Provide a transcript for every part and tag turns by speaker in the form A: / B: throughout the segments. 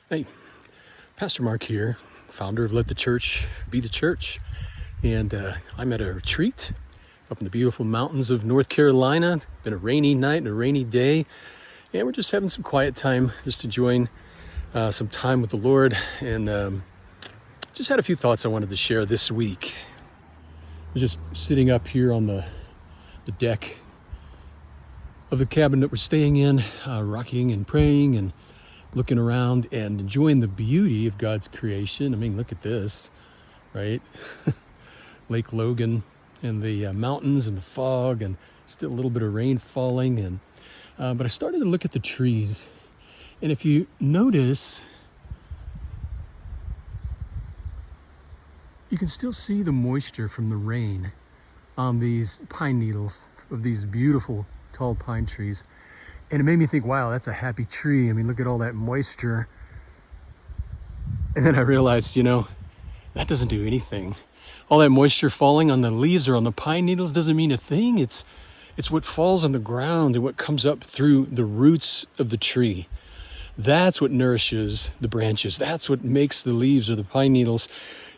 A: Hey, Pastor Mark here, founder of Let the Church Be the Church. And I'm at a retreat up in the beautiful mountains of North Carolina. It's been a rainy night and a rainy day. And we're just having some quiet time, just enjoying some time with the Lord. And just had a few thoughts I wanted to share this week. I was just sitting up here on the deck of the cabin that we're staying in, rocking and praying and looking around and enjoying the beauty of God's creation. I mean, look at this, right? Lake Logan and the mountains and the fog and still a little bit of rain falling. And but I started to look at the trees. And if you notice, you can still see the moisture from the rain on these pine needles of these beautiful tall pine trees. And it made me think, wow, that's a happy tree. I mean, look at all that moisture. And then I realized, that doesn't do anything. All that moisture falling on the leaves or on the pine needles doesn't mean a thing. It's what falls on the ground and what comes up through the roots of the tree. That's what nourishes the branches. That's what makes the leaves or the pine needles,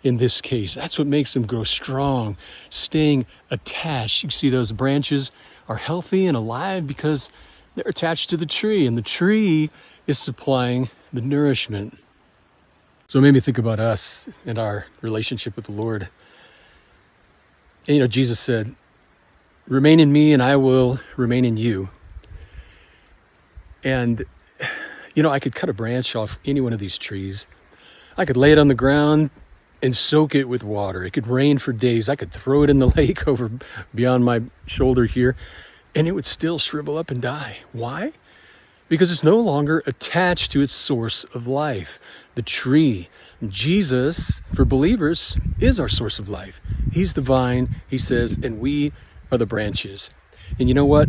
A: in this case, that's what makes them grow strong, staying attached. You see those branches are healthy and alive because they're attached to the tree, and the tree is supplying the nourishment. So it made me think about us and our relationship with the Lord. And, Jesus said, "Remain in me and I will remain in you." And, I could cut a branch off any one of these trees. I could lay it on the ground and soak it with water. It could rain for days. I could throw it in the lake over beyond my shoulder here, and it would still shrivel up and die. Why? Because it's no longer attached to its source of life, the tree. Jesus, for believers, is our source of life. He's the vine, he says, and we are the branches. And you know what?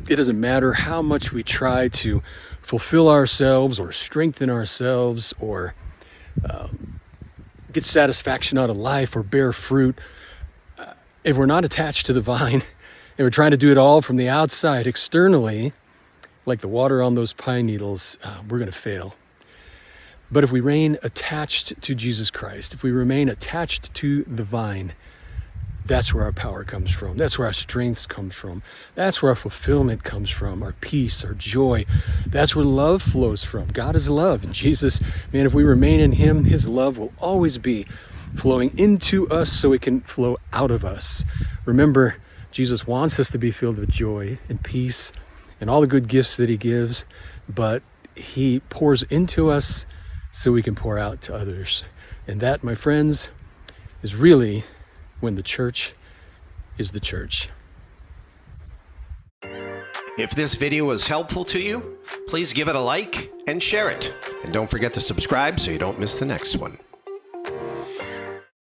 A: It doesn't matter how much we try to fulfill ourselves or strengthen ourselves or get satisfaction out of life or bear fruit. If we're not attached to the vine, and we're trying to do it all from the outside, externally, like the water on those pine needles, we're going to fail. But if we remain attached to Jesus Christ, if we remain attached to the vine, that's where our power comes from. That's where our strength comes from. That's where our fulfillment comes from, our peace, our joy. That's where love flows from. God is love. And Jesus, man, if we remain in him, his love will always be flowing into us so it can flow out of us. Remember, Jesus wants us to be filled with joy and peace and all the good gifts that he gives, but he pours into us so we can pour out to others. And that, my friends, is really when the church is the church.
B: If this video was helpful to you, please give it a like and share it. And don't forget to subscribe so you don't miss the next one.